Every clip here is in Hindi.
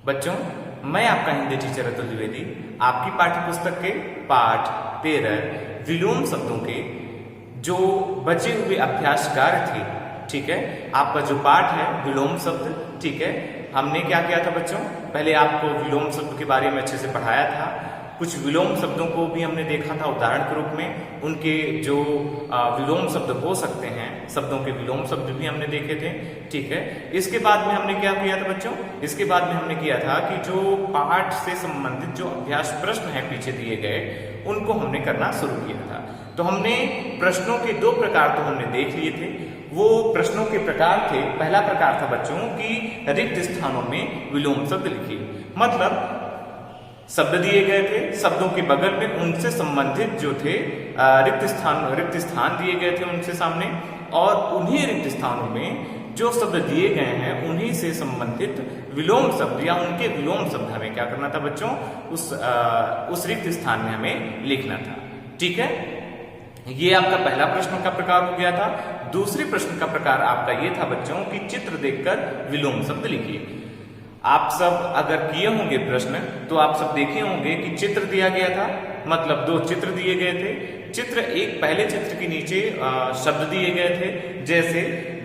बच्चों, मैं आपका हिंदी टीचर अतुल द्विवेदी आपकी पाठ्य पुस्तक के पाठ 13 विलोम शब्दों के जो बचे हुए अभ्यास कार्य थे, ठीक है, आपका जो पाठ है विलोम शब्द, ठीक है, हमने क्या किया था बच्चों, पहले आपको विलोम शब्द के बारे में अच्छे से पढ़ाया था। कुछ विलोम शब्दों को भी हमने देखा था उदाहरण के रूप में, उनके जो विलोम शब्द हो सकते हैं, शब्दों के विलोम शब्द भी हमने देखे थे, ठीक है। इसके बाद में हमने क्या किया था बच्चों, इसके बाद में हमने किया था कि जो पाठ से संबंधित जो अभ्यास प्रश्न है पीछे दिए गए, उनको हमने करना शुरू किया था। तो हमने प्रश्नों के दो प्रकार तो हमने देख लिए थे। वो प्रश्नों के प्रकार थे, पहला प्रकार था बच्चों की रिक्त स्थानों में विलोम शब्द लिखिए, मतलब शब्द दिए गए थे, शब्दों के बगल में उनसे संबंधित जो थे रिक्त स्थान दिए गए थे उनसे सामने, और उन्हीं रिक्त स्थानों में जो शब्द दिए गए हैं उन्हीं से संबंधित विलोम शब्द या उनके विलोम शब्द हमें क्या करना था बच्चों, उस रिक्त स्थान में हमें लिखना था, ठीक है। ये आपका पहला प्रश्न का प्रकार हो गया था। दूसरे प्रश्न का प्रकार आपका ये था बच्चों कि चित्र देखकर विलोम शब्द लिखिए। आप सब अगर किए होंगे प्रश्न तो आप सब देखे होंगे कि चित्र दिया गया था, मतलब दो चित्र दिए गए थे। चित्र एक, पहले चित्र के नीचे शब्द दिए गए थे, जैसे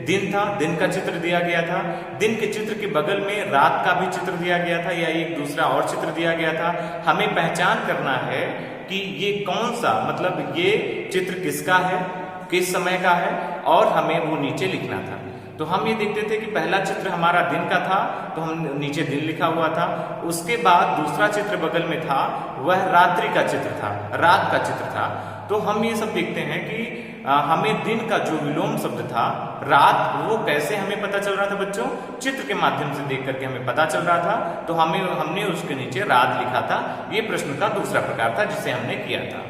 दिन था, दिन का चित्र दिया गया था। दिन के चित्र के बगल में रात का भी चित्र दिया गया था या एक दूसरा और चित्र दिया गया था। हमें पहचान करना है कि ये कौन सा, मतलब ये चित्र किसका है, किस समय का है, और हमें वो नीचे लिखना था। तो हम ये देखते थे कि पहला चित्र हमारा दिन का था, तो हम नीचे दिन लिखा हुआ था। उसके बाद दूसरा चित्र बगल में था, वह रात्रि का चित्र था, रात का चित्र था। तो हम ये सब देखते हैं कि हमें दिन का जो विलोम शब्द था रात, वो कैसे हमें पता चल रहा था बच्चों, चित्र के माध्यम से देख करके हमें पता चल रहा था। तो हमने उसके नीचे रात लिखा था। ये प्रश्न का दूसरा प्रकार था जिसे हमने किया था,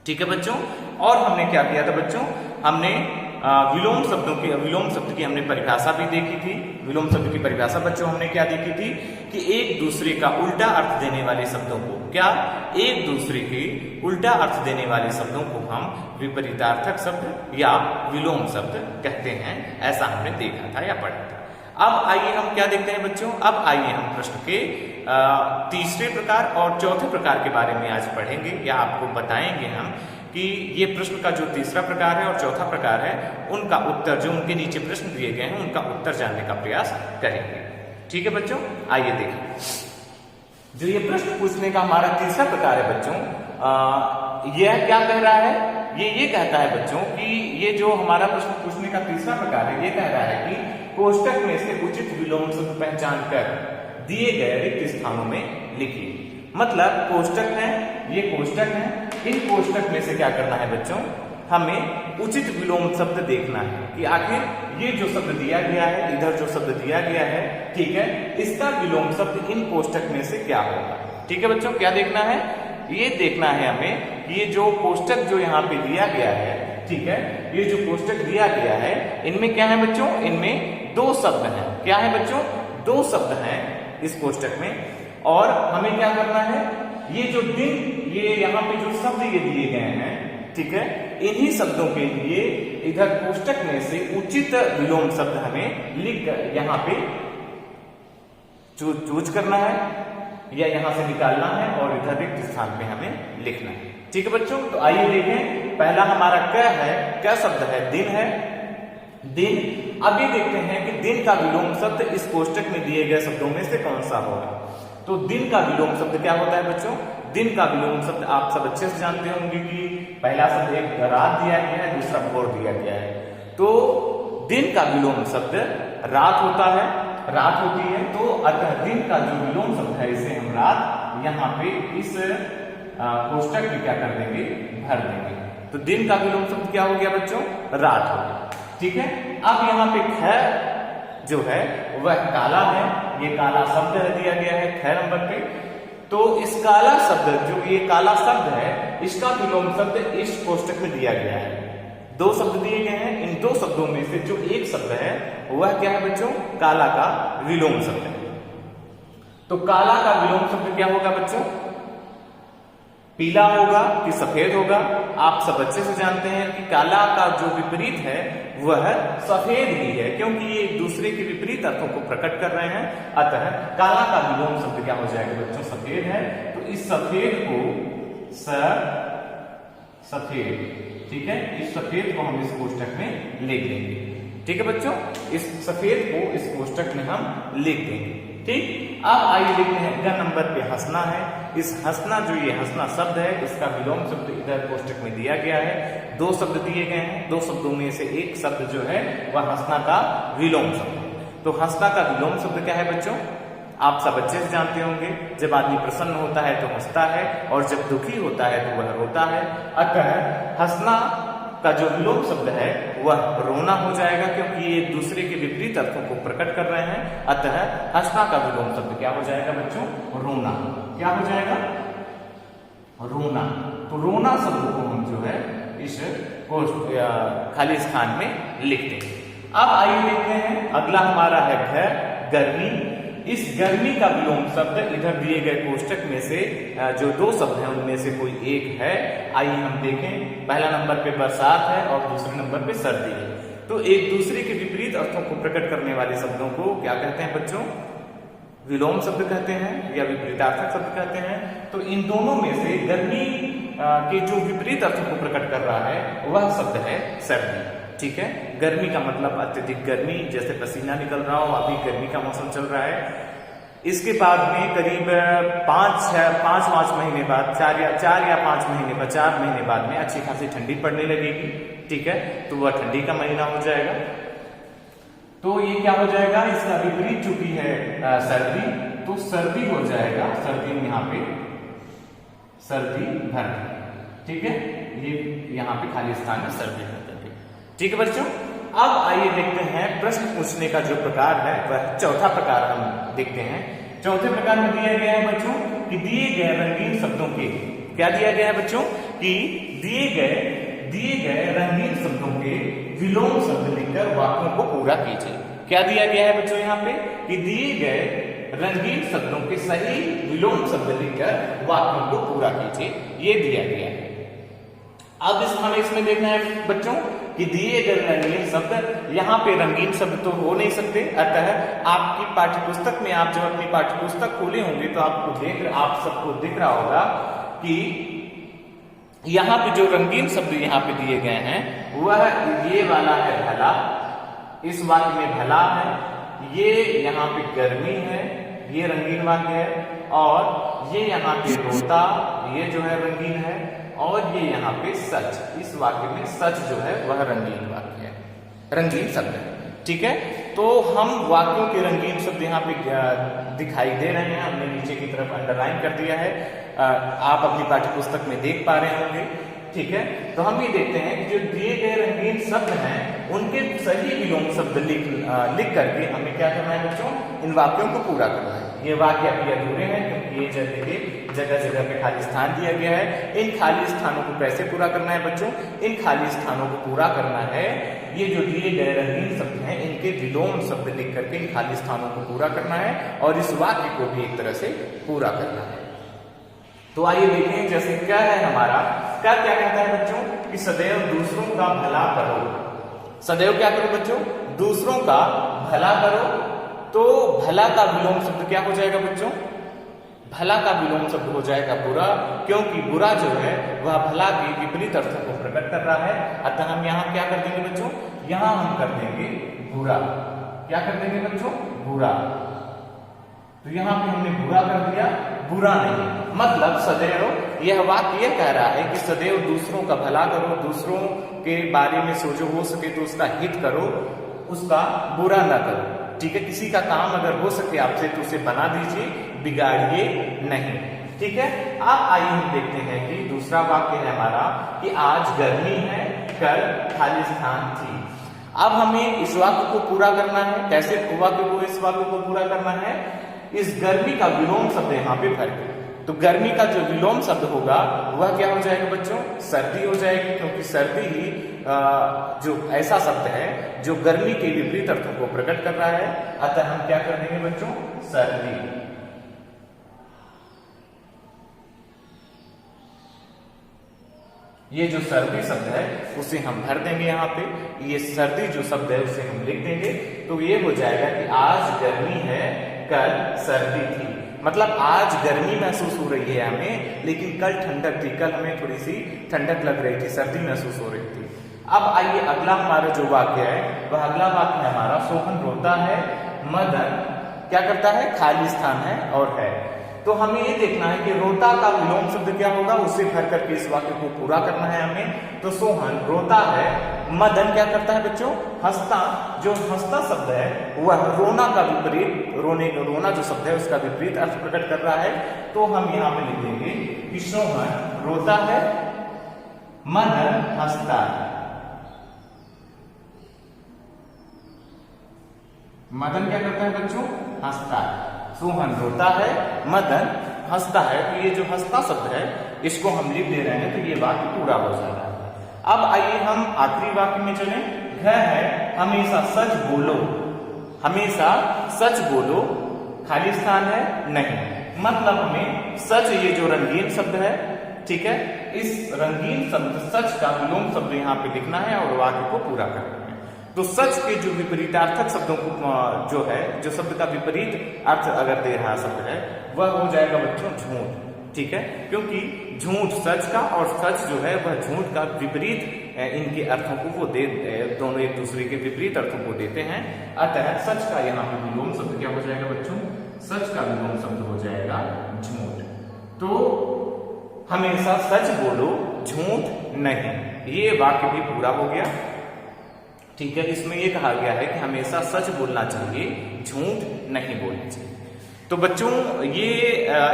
ठीक है बच्चों। और हमने क्या किया था बच्चों, हमने विलोम शब्द की हमने परिभाषा भी देखी थी। विलोम शब्द की परिभाषा बच्चों हमने क्या देखी थी कि एक दूसरे का उल्टा अर्थ देने वाले शब्दों को, क्या, एक दूसरे के उल्टा अर्थ देने वाले शब्दों को हम विपरीतार्थक शब्द या विलोम शब्द कहते हैं, ऐसा हमने देखा था या पढ़ा था। अब आइए हम क्या देखते हैं बच्चों, अब आइए हम प्रश्न के तीसरे प्रकार और चौथे प्रकार के बारे में आज पढ़ेंगे या आपको बताएंगे हम कि ये प्रश्न का जो तीसरा प्रकार है और चौथा प्रकार है, उनका उत्तर, जो उनके नीचे प्रश्न दिए गए हैं उनका उत्तर जानने का प्रयास करेंगे, ठीक है बच्चों। आइए देखें, जो ये प्रश्न पूछने का हमारा तीसरा प्रकार है बच्चों, यह क्या कह रहा है, ये कहता है बच्चों कि ये जो हमारा प्रश्न पूछने का तीसरा प्रकार है, ये कह रहा है कि कोष्टक में से उचित विलोम शब्द पहचान कर दिए गए रिक्त स्थानों में लिखिए। मतलब कोष्टक है, ये कोष्टक है, इन कोष्टक में से क्या करना है बच्चों, हमें उचित विलोम शब्द देखना है कि आखिर ये जो शब्द दिया गया है, इधर जो शब्द दिया गया है, ठीक है, इसका विलोम शब्द इन कोष्टक में से क्या होगा, ठीक है बच्चों। क्या देखना है, ये देखना है हमें, ये जो कोष्टक जो यहाँ पे दिया गया है, ठीक है, ये जो कोष्टक दिया गया है, इनमें क्या है बच्चों, इनमें दो शब्द हैं। क्या है बच्चों, दो शब्द हैं इस कोष्टक में। और हमें क्या करना है, ये जो दिन, ये यहाँ पे जो शब्द ये दिए गए हैं, ठीक है, इन्हीं शब्दों के लिए इधर कोष्टक में से उचित विलोम शब्द हमें लिख कर यहाँ पे चूज करना है या यहाँ से निकालना है और इधर रिक्त स्थान पे हमें लिखना है, ठीक है बच्चों। तो आइए देखें, पहला हमारा क्या है, क्या शब्द है, दिन है, दिन। अब ये देखते हैं कि दिन का विलोम शब्द इस कोष्टक में दिए गए शब्दों में से कौन सा होगा। तो दिन का विलोम शब्द क्या होता है बच्चों, दिन का विलोम शब्द आप सब अच्छे से जानते होंगे कि पहला शब्द एक रात दिया गया है, दूसरा भोर दिया गया है। तो दिन का विलोम शब्द रात होता है, रात होती है, तो अतः दिन का जो विलोम शब्द है इसे हम रात यहाँ पे इस कोष्टक में क्या कर देंगे, भर देंगे। तो दिन का विलोम शब्द क्या हो गया बच्चों, रात हो गया, ठीक है। अब यहाँ पे ख जो है वह काला है, ये काला शब्द दिया गया है ख नंबर पे। तो इस काला शब्द, जो ये काला शब्द है, इसका विलोम शब्द इस कोष्टक में दिया गया है। दो शब्द दिए गए हैं, इन दो शब्दों में से जो एक शब्द है वह क्या है बच्चों, काला का विलोम शब्द है। तो काला का विलोम शब्द क्या होगा बच्चों, पीला होगा कि सफेद होगा? आप सब अच्छे से जानते हैं कि काला का जो विपरीत है वह सफेद ही है, क्योंकि ये एक दूसरे के विपरीत अर्थों को प्रकट कर रहे हैं। अतः काला का विलोम शब्द क्या हो जाएगा बच्चों? सफेद है। तो इस सफेद को सफेद, ठीक है, इस सफेद को हम इस कोष्टक में लिख देंगे। ठीक है बच्चों, इस सफेद को इस कोष्टक में हम लिख देंगे। ठीक, अब आइए देखते हैं ग नंबर पे हंसना है। इस हंसना, जो ये हंसना शब्द है, इसका विलोम शब्द इधर कोष्टक में दिया गया है। दो शब्द दिए गए हैं, दो शब्दों में से एक शब्द जो है वह हंसना का विलोम शब्द है। तो हंसना का विलोम शब्द क्या है बच्चों? आप सब अच्छे से जानते होंगे, जब आदमी प्रसन्न होता है तो हंसता है, और जब दुखी होता है तो वह रोता है। अतः हंसना का जो विलोम शब्द है वह रोना हो जाएगा, क्योंकि ये एक दूसरे के विपरीत अर्थों को प्रकट कर रहे हैं। अतः हंसना का विलोम शब्द क्या हो जाएगा बच्चों? रोना। क्या हो जाएगा? रोना। तो रोना शब्द को हम जो है इस खाली स्थान में लिखते हैं। अब आइए देखते हैं, अगला हमारा है घर, गर्मी। इस गर्मी का विलोम शब्द इधर दिए गए कोष्टक में से जो दो शब्द हैं उनमें से कोई एक है। आइए हम देखें, पहला नंबर पे बरसात है और दूसरे नंबर पे सर्दी है। तो एक दूसरे के विपरीत अर्थों को प्रकट करने वाले शब्दों को क्या कहते हैं बच्चों? विलोम शब्द कहते हैं या विपरीतार्थक शब्द कहते हैं। तो इन दोनों में से गर्मी के जो विपरीत अर्थों को प्रकट कर रहा है वह शब्द है सर्दी। ठीक है, गर्मी का मतलब अत्यधिक गर्मी, जैसे पसीना निकल रहा हो, अभी गर्मी का मौसम चल रहा है। इसके बाद में करीब 5 महीने बाद, 4 या 5 महीने बाद, 4 महीने बाद में अच्छी खासी ठंडी पड़ने लगेगी। ठीक है, तो वह ठंडी का महीना हो जाएगा। तो ये क्या हो जाएगा? इसका विपरीत चूंकि है सर्दी, तो सर्दी हो जाएगा। सर्दी में यहाँ पे सर्दी भर। ठीक है, ये यहाँ पे खाली स्थान में सर्दी भर। ठीक है बच्चों, अब आइए देखते हैं प्रश्न पूछने का जो प्रकार है वह चौथा प्रकार हम देखते हैं। चौथे प्रकार में दिया गया है बच्चों कि दिए गए रंगीन शब्दों के, क्या दिया गया है बच्चों? कि दिए गए रंगीन शब्दों के विलोम शब्द लिखकर वाक्यों को पूरा कीजिए। क्या दिया गया है बच्चों यहाँ पे? कि दिए गए रंगीन शब्दों के सही विलोम शब्द लिखकर वाक्यों को पूरा कीजिए, ये दिया गया है। अब हमें इसमें देखना है बच्चों कि दिए गए रंगीन शब्द, यहाँ पे रंगीन शब्द तो हो नहीं सकते। अतः आपकी पाठ्यपुस्तक में, आप जब अपनी पाठ्यपुस्तक खोले होंगे तो आप सबको दिख रहा होगा कि यहाँ पे जो रंगीन शब्द यहाँ पे दिए गए हैं वह ये वाला है भला, इस वाक्य में भला है, ये यहाँ पे गर्मी है, ये रंगीन वाक्य है, और ये यहाँ पे रोता, ये जो है रंगीन है, और ये यहाँ पे सच, इस वाक्य में सच जो है वह रंगीन वाक्य है, रंगीन शब्द है। ठीक है, तो हम वाक्यों के रंगीन शब्द यहाँ पे दिखाई दे रहे हैं, हमने नीचे की तरफ अंडरलाइन कर दिया है, आप अपनी पाठ्यपुस्तक में देख पा रहे होंगे। ठीक है, तो हम ये देखते हैं कि जो दिए गए रंगीन शब्द हैं उनके सही विलोम शब्द लिख करके हमें क्या करना है बच्चों? इन वाक्यों को पूरा करना है। ये वाक्य अभी अधूरे हैं क्योंकि ये जगह जगह पे खाली स्थान दिया गया है। इन खाली स्थानों को कैसे पूरा करना है बच्चों? इन खाली स्थानों को पूरा करना है, ये जो दिए गए रंगीन शब्द हैं इनके विलोम शब्द लिख करके इन खाली स्थानों को पूरा करना है और इस वाक्य को भी एक तरह से पूरा करना है। तो आइए देखें, जैसे क्या है हमारा, क्या कहता है बच्चों कि सदैव दूसरों का भला करो। सदैव क्या करो बच्चों? दूसरों का भला करो। तो भला का विलोम शब्द क्या हो जाएगा बच्चों? भला का विलोम शब्द हो जाएगा बुरा, क्योंकि बुरा जो है वह भला के विपरीत अर्थों को प्रकट कर रहा है। अतः हम यहाँ क्या कर देंगे बच्चों? यहाँ हम कर देंगे बुरा। क्या कर देंगे बच्चों? बुरा। तो यहाँ पे हमने बुरा कर दिया, बुरा नहीं। मतलब सदैव यह वाक्य यह कह रहा है कि सदैव दूसरों का भला करो, दूसरों के बारे में सोचो, हो सके तो उसका हित करो, उसका बुरा ना करो। ठीक है, किसी का काम अगर हो सके आपसे तो उसे बना दीजिए, बिगाड़िए नहीं। ठीक है, अब आइए हम देखते हैं कि दूसरा वाक्य है हमारा कि आज गर्मी है, कल खाली स्थान थी। अब हमें इस वाक्य को पूरा करना है। कैसे इस वाक्य को पूरा करना है? इस गर्मी का विलोम शब्द यहाँ पे भर के, तो गर्मी का जो विलोम शब्द होगा वह क्या हो जाएगा बच्चों? सर्दी हो जाएगी, क्योंकि सर्दी ही जो ऐसा शब्द है जो गर्मी के विपरीत अर्थों को प्रकट कर रहा है। अतः हम क्या कर देंगे बच्चों? सर्दी। ये जो सर्दी शब्द है उसे हम भर देंगे यहाँ पे। ये सर्दी जो शब्द है उसे हम लिख देंगे। तो ये हो जाएगा कि आज गर्मी है, कल सर्दी थी। मतलब आज गर्मी महसूस हो रही है हमें, लेकिन कल ठंडक थी। कल हमें थोड़ी सी ठंडक लग रही थी, सर्दी महसूस हो रही थी। अब आइए अगला हमारा जो वाक्य है वह अगला वाक्य है हमारा, सोहन रोता है, मदन क्या करता है, खाली स्थान है और है। तो हमें ये देखना है कि रोता का विलोम शब्द क्या होगा, उसे भर करके इस वाक्य को पूरा करना है हमें। तो सोहन रोता है, मदन क्या करता है बच्चों, हंसता। जो हंसता शब्द है वह रोना का विपरीत, रोना जो शब्द है उसका विपरीत अर्थ प्रकट कर रहा है। तो हम यहाँ पे लिख देंगे कि सोहन रोता है, मदन हंसता है। मदन क्या करता है बच्चों, हंसता है। सोहन रोता है, मदन हंसता है। तो ये जो हंसता शब्द है इसको हम लिख दे रहे हैं, तो ये वाक्य पूरा हो जा रहा है। अब आइए हम आखिरी वाक्य में चलें। वह है हमेशा सच बोलो, हमेशा सच बोलो, खाली स्थान है नहीं। मतलब हमें सच, ये जो रंगीन शब्द है, ठीक है, इस रंगीन शब्द सच का विलोम शब्द यहाँ पे लिखना है और वाक्य को पूरा करना है। तो सच के जो विपरीतार्थक शब्दों को जो है, जो शब्द का विपरीत अर्थ अगर दे रहा शब्द है वह हो जाएगा बच्चों झूठ, ठीक है, क्योंकि झूठ सच का और सच जो है वह झूठ का विपरीत इनके अर्थों को वो दोनों एक दूसरे के विपरीत अर्थों को देते हैं। अतः सच का यहाँ पे विलोम शब्द क्या हो जाएगा बच्चों, सच का विलोम शब्द हो जाएगा झूठ। तो हमेशा सच बोलो, झूठ नहीं। ये वाक्य भी पूरा हो गया, ठीक है। इसमें ये कहा गया है कि हमेशा सच बोलना चाहिए, झूठ नहीं बोलना चाहिए। तो बच्चों ये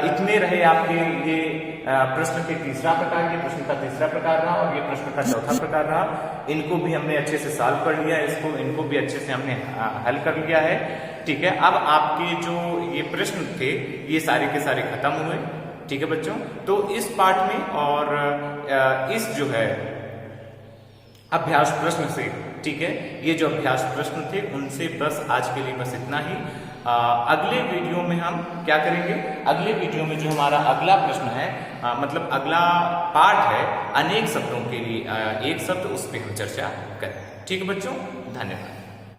इतने रहे आपके ये प्रश्न के तीसरा प्रकार, ये प्रश्न का तीसरा प्रकार रहा और ये प्रश्न का चौथा प्रकार रहा। इनको भी हमने अच्छे से सॉल्व कर लिया, इनको भी अच्छे से हमने हल कर लिया है, ठीक है। अब आपके जो ये प्रश्न थे ये सारे के सारे खत्म हुए, ठीक है बच्चों। तो इस पाठ में और इस जो है अभ्यास प्रश्न से, ठीक है, ये जो अभ्यास प्रश्न थे उनसे बस आज के लिए बस इतना ही। अगले वीडियो में हम क्या करेंगे, अगले वीडियो में जो हमारा अगला प्रश्न है, मतलब अगला पाठ है अनेक शब्दों के लिए एक शब्द, उस पर हम चर्चा करें, ठीक है बच्चों। धन्यवाद।